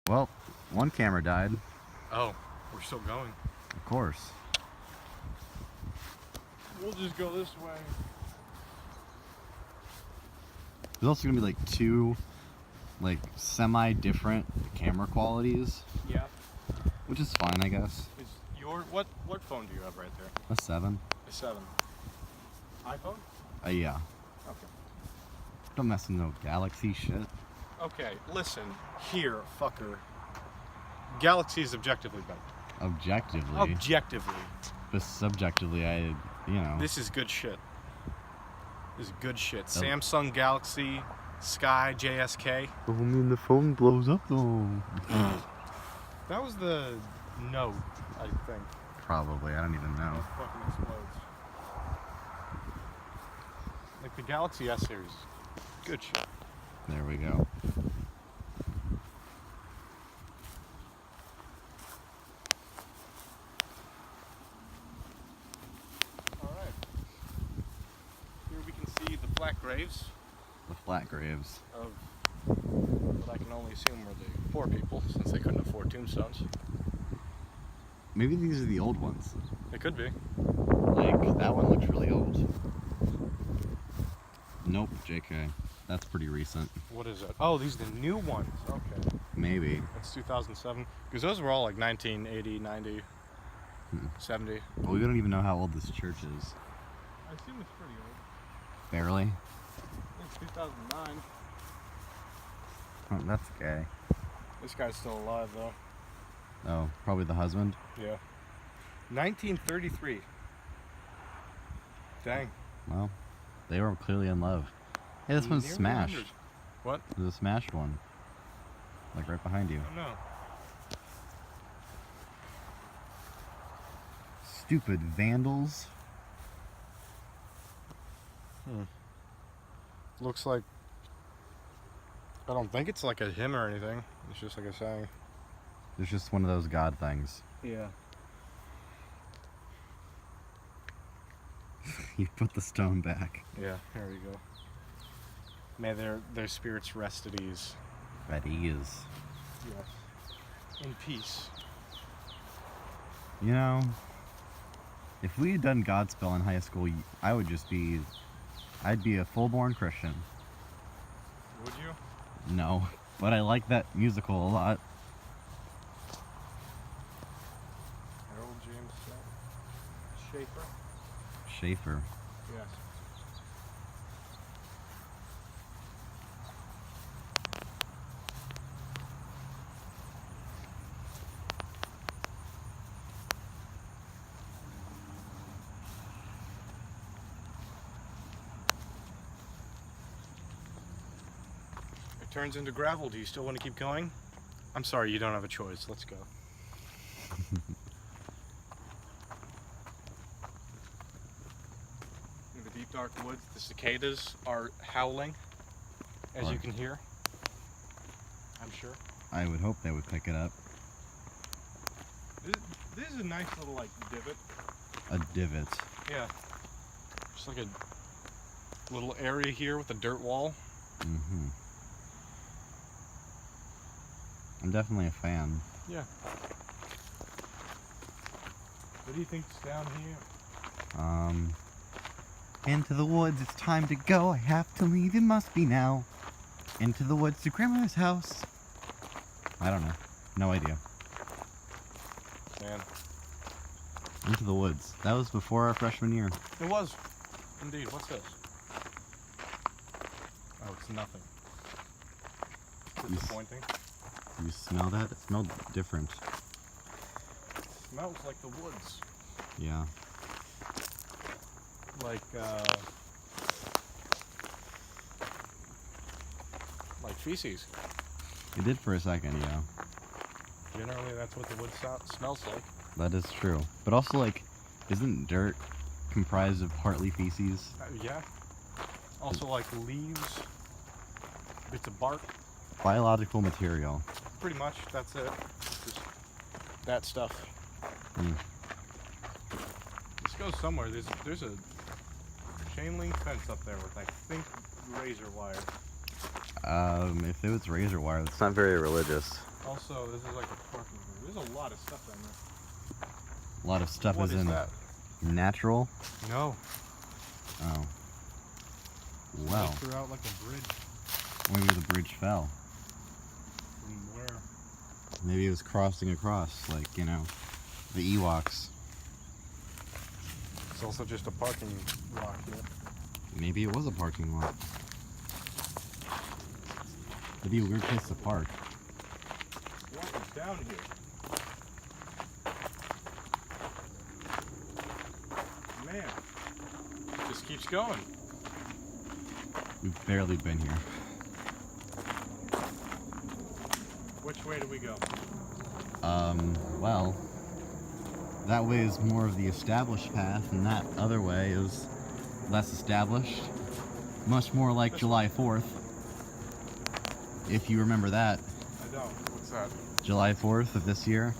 Well, one camera died. Oh, we're still going. Of course. We'll just go this way. There's also gonna be like two, like semi-different camera qualities, Yeah. which is fine, I guess. Is your what phone do you have right there? A 7. A 7. iPhone? Yeah. Okay. Don't mess with no Galaxy shit. Okay, listen here, fucker. Galaxy is objectively better. Objectively. Objectively. But subjectively, This is good shit. This is good shit. Samsung Galaxy Sky JSK. Oh, I mean, the phone blows up though. That was the Note, I think. Probably, I don't even know. It fucking explodes. Like the Galaxy S series. Good shit. There we go. Alright. Here we can see the flat graves The flat graves. of what I can only assume were the poor people, since they couldn't afford tombstones. Maybe these are the old ones. They could be. Like, that one looks really old. Nope, JK. That's pretty recent. What is it? Oh, these are the new ones. Okay. Maybe. That's 2007. Because those were all like 1980, 90, 70. Well, we don't even know how old this church is. I assume it's pretty old. Barely. It's 2009. Oh, that's gay. This guy's still alive though. Oh, probably the husband? Yeah. 1933. Dang. Well, they were clearly in love. Hey, this one's Nearly smashed. 100. What? There's a smashed one. Like right behind you. I don't know. Stupid vandals. Looks like... I don't think it's like a hymn or anything. It's just like a saying. It's just one of those god things. Yeah. You put the stone back. Yeah, there we go. May their spirits rest at ease. At ease. Yes. In peace. You know, if we had done Godspell in high school, I'd be a full-born Christian. Would you? No, but I like that musical a lot. Harold James Schaefer? Schaefer. Yes. It turns into gravel. Do you still want to keep going? I'm sorry, you don't have a choice. Let's go. In the deep dark woods, the cicadas are howling, as you can hear. I'm sure. I would hope they would pick it up. This is a nice little, like, divot. A divot. Yeah. Just like a little area here with a dirt wall. Mm-hmm. I'm definitely a fan. Yeah. What do you think's down here? Into the woods, it's time to go. I have to leave, it must be now. Into the woods to grandmother's house. I don't know. No idea. Man. Into the woods. That was before our freshman year. It was. Indeed. What's this? Oh, it's nothing. Disappointing. You smell that? It smelled different. Smells like the woods. Yeah. Like feces. It did for a second, yeah. Generally, that's what the wood smells like. That is true. But also, like, isn't dirt comprised of partly feces? Yeah. Also, like leaves, bits of bark. Biological material. Pretty much, that's it. Just that stuff. Mm. This goes somewhere. There's a chain link fence up there with, I think, razor wire. If it was razor wire, it's not very religious. Also, this is like a parking lot. There's a lot of stuff down there. A lot of stuff What is in that? natural. No. Oh. Well, They threw out like a bridge. maybe the bridge fell. From where? Maybe it was crossing across, like, you know, the Ewoks. It's also just a parking lot here. Maybe it was a parking lot. It'd be a weird place to park. What is down here? Man, it just keeps going. We've barely been here. Which way do we go? Well, that way is more of the established path, and that other way is less established. Much more like July 4th. If you remember that. I don't. What's that? July 4th of this year.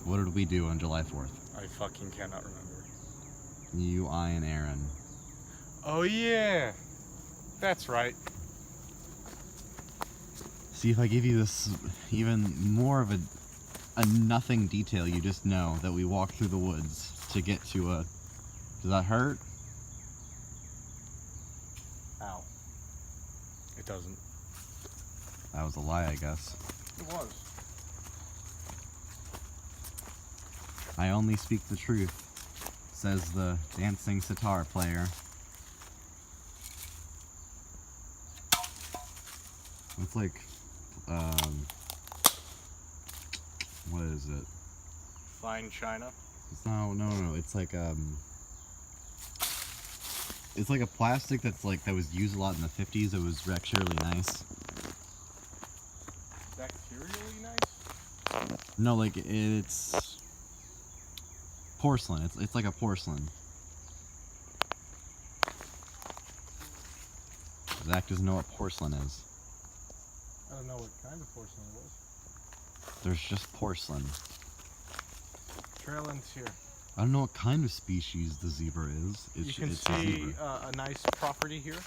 What did we do on July 4th? I fucking cannot remember. You, I, and Aaron. Oh yeah, that's right. See, if I give you this even more of a nothing detail, you just know that we walked through the woods to get to a... Does that hurt? Ow. It doesn't. That was a lie, I guess. It was. I only speak the truth, says the dancing sitar player. It's like, what is it? Fine china. It's no. It's like a plastic that was used a lot in the 50s. It was actually really nice. Bacterially nice? No, like it's porcelain. It's like a porcelain. Zach doesn't know what porcelain is. I don't know what kind of porcelain it was. There's just porcelain. Trail ends here. I don't know what kind of species the zebra is. You can it's a see zebra. a nice property here.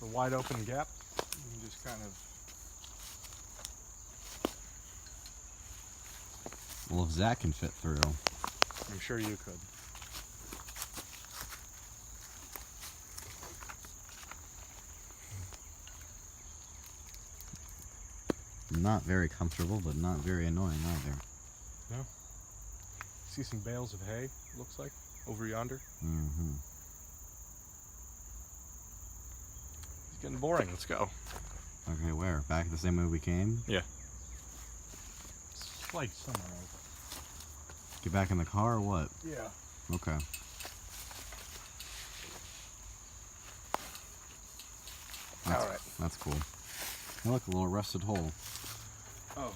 The wide open gap. You can just kind of... Well, if Zach can fit through. I'm sure you could. Not very comfortable, but not very annoying either. No? See some bales of hay, looks like, over yonder. Mm-hmm. It's getting boring. Let's go. Okay, where? Back the same way we came? Yeah. It's like somewhere else. Get back in the car or what? Yeah. Okay. Alright. That's cool. Oh, look, a little rusted hole. Oh.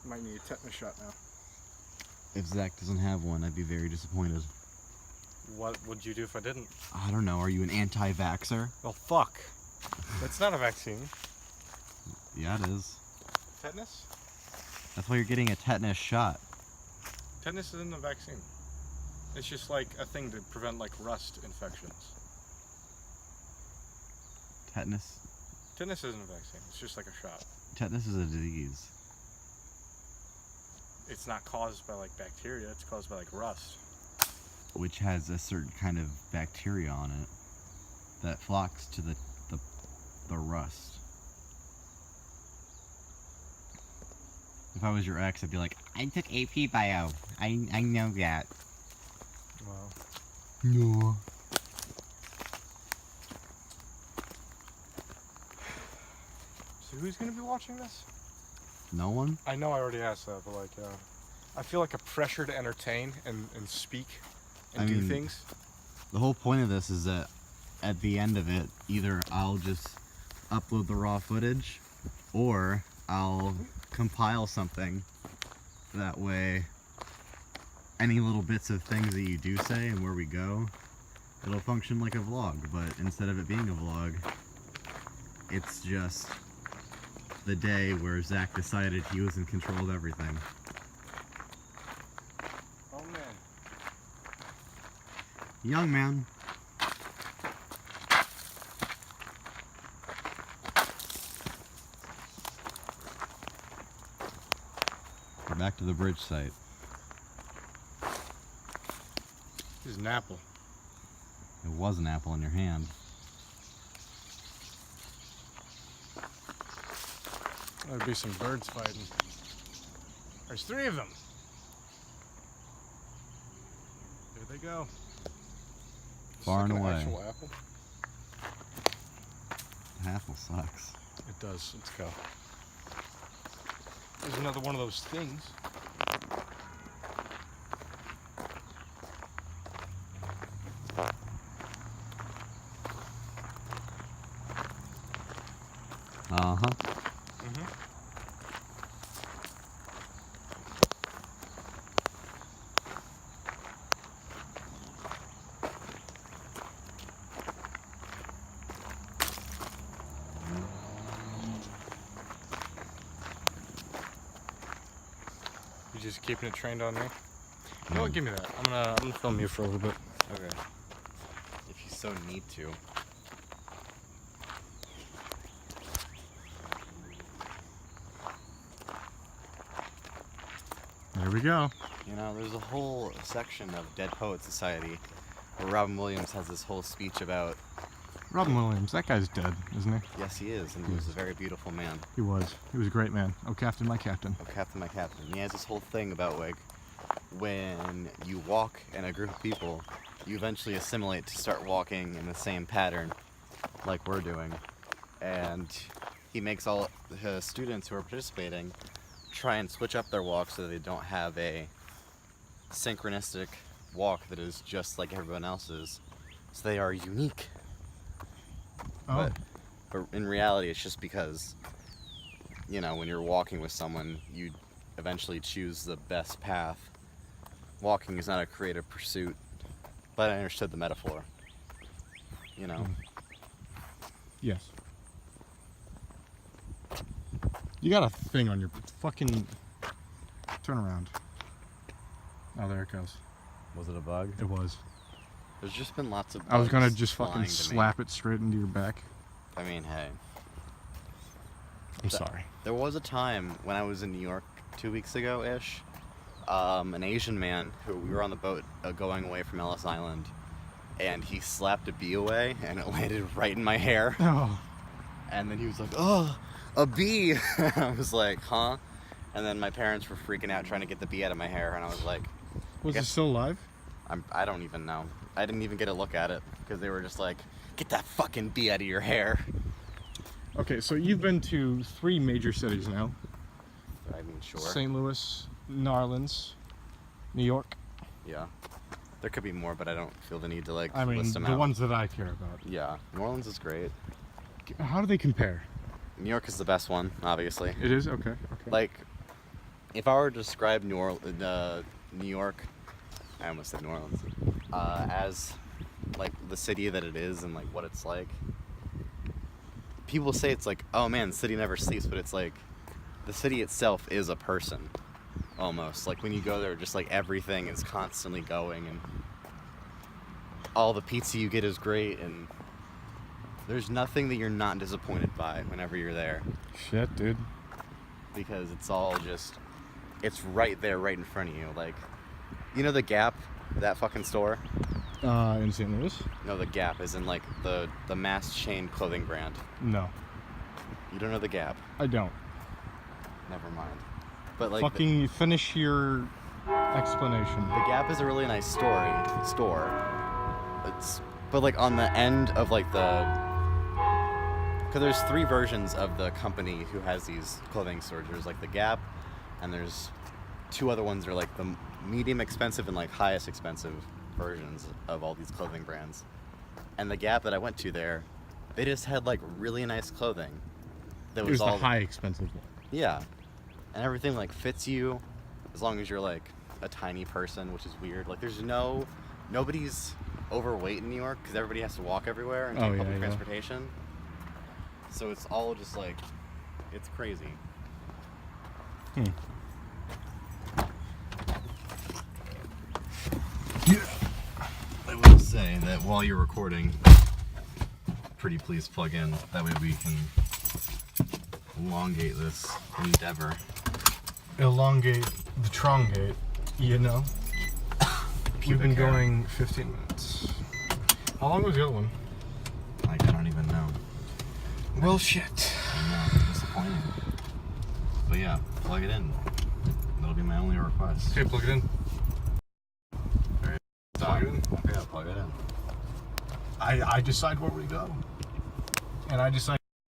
Might need a tetanus shot now. If Zach doesn't have one, I'd be very disappointed. What would you do if I didn't? I don't know, are you an anti-vaxxer? Well, fuck. That's not a vaccine. Yeah, it is. Tetanus? That's why you're getting a tetanus shot. Tetanus isn't a vaccine. It's just like a thing to prevent like rust infections. Tetanus? Tetanus isn't a vaccine. It's just like a shot. Tetanus is a disease. It's not caused by like bacteria. It's caused by like rust. Which has a certain kind of bacteria on it that flocks to the rust. If I was your ex, I'd be like, I took AP Bio. I know that. Well. No. So who's gonna be watching this? No one? I know I already asked that, but like, I feel like a pressure to entertain and speak and do things. The whole point of this is that at the end of it, either I'll just upload the raw footage or I'll compile something. That way, any little bits of things that you do say and where we go, it'll function like a vlog. But instead of it being a vlog, it's just the day where Zach decided he was in control of everything. Oh man. Young man. back to the bridge site. This is an apple. It was an apple in your hand. There'd be some birds fighting. There's 3 of them. There they go. Far and Like an away. actual apple? The apple sucks. It does. Let's go. There's another one of those things. Uh-huh. You just keeping it trained on me? You know what? Give me that. I'm gonna film you for a little bit. Okay. If you so need to. There we go. You know, there's a whole section of Dead Poet Society where Robin Williams has this whole speech about, Robin Williams. That guy's dead, isn't he? yes, he is, and he was a very beautiful man. He was. He was a great man. Oh, Captain, my captain. Oh, Captain, my captain. He has this whole thing about, like, when you walk in a group of people, you eventually assimilate to start walking in the same pattern like we're doing. And he makes all his students who are participating try and switch up their walk so they don't have a synchronistic walk that is just like everyone else's. So they are unique. Oh. But in reality, it's just because, you know, when you're walking with someone, you eventually choose the best path. Walking is not a creative pursuit, but I understood the metaphor. You know? Yes. You got a thing on your fucking... Turn around. Oh, there it goes. Was it a bug? It was. There's just been lots of bugs I was gonna just flying fucking to slap it straight into your back. me. I mean, hey. I'm sorry. There was a time when I was in New York 2 weeks ago-ish, an Asian man who we were on the boat going away from Ellis Island, and he slapped a bee away, and it landed right in my hair. Oh. And then he was like, "Oh, a bee!" I was like, "Huh?" And then my parents were freaking out trying to get the bee out of my hair, and I was like, Was it guess- still alive? I don't even know. I didn't even get a look at it because they were just like, "Get that fucking bee out of your hair." Okay, so you've been to 3 major cities now. I mean, sure. St. Louis, New Orleans, New York. Yeah. There could be more, but I don't feel the need to like I mean, list them the out. ones that I care about. Yeah, New Orleans is great. How do they compare? New York is the best one, obviously. It is? Okay, okay. Like, if I were to describe New York, I almost said New Orleans, as like the city that it is and like what it's like. People say it's like, oh man, the city never sleeps, but it's like the city itself is a person, almost. Like when you go there, just like everything is constantly going, and all the pizza you get is great, and there's nothing that you're not disappointed by whenever you're there, Shit, dude. because it's all just, it's right there, right in front of you. Like, you know the Gap, that fucking store? In St. Louis? No, the Gap is in like the mass chain clothing brand. No, You don't know the Gap? I don't. Never mind. But like Fucking finish your explanation. the Gap is a really nice store. But like on the end of like because there's 3 versions of the company who has these clothing stores. There's like the Gap, and there's 2 other ones that are like the medium expensive and like highest expensive versions of all these clothing brands. And the Gap that I went to there, they just had like really nice clothing. That It was all the high expensive one. Yeah, and everything like fits you, as long as you're like a tiny person, which is weird. Like nobody's overweight in New York because everybody has to walk everywhere and Oh, take yeah, public yeah. transportation. So it's all just like, it's crazy. I will say that while you're recording, pretty please plug in. That way we can elongate this endeavor. elongate the trongate, you know? We've been hair. going 15 minutes. How long was the other one? Like, I don't even know. Well, shit. I know, disappointing. But yeah, plug it in. That'll be my only request. Okay, plug it in. Plug it in? Yeah, plug it in. I decide where we go. And I decide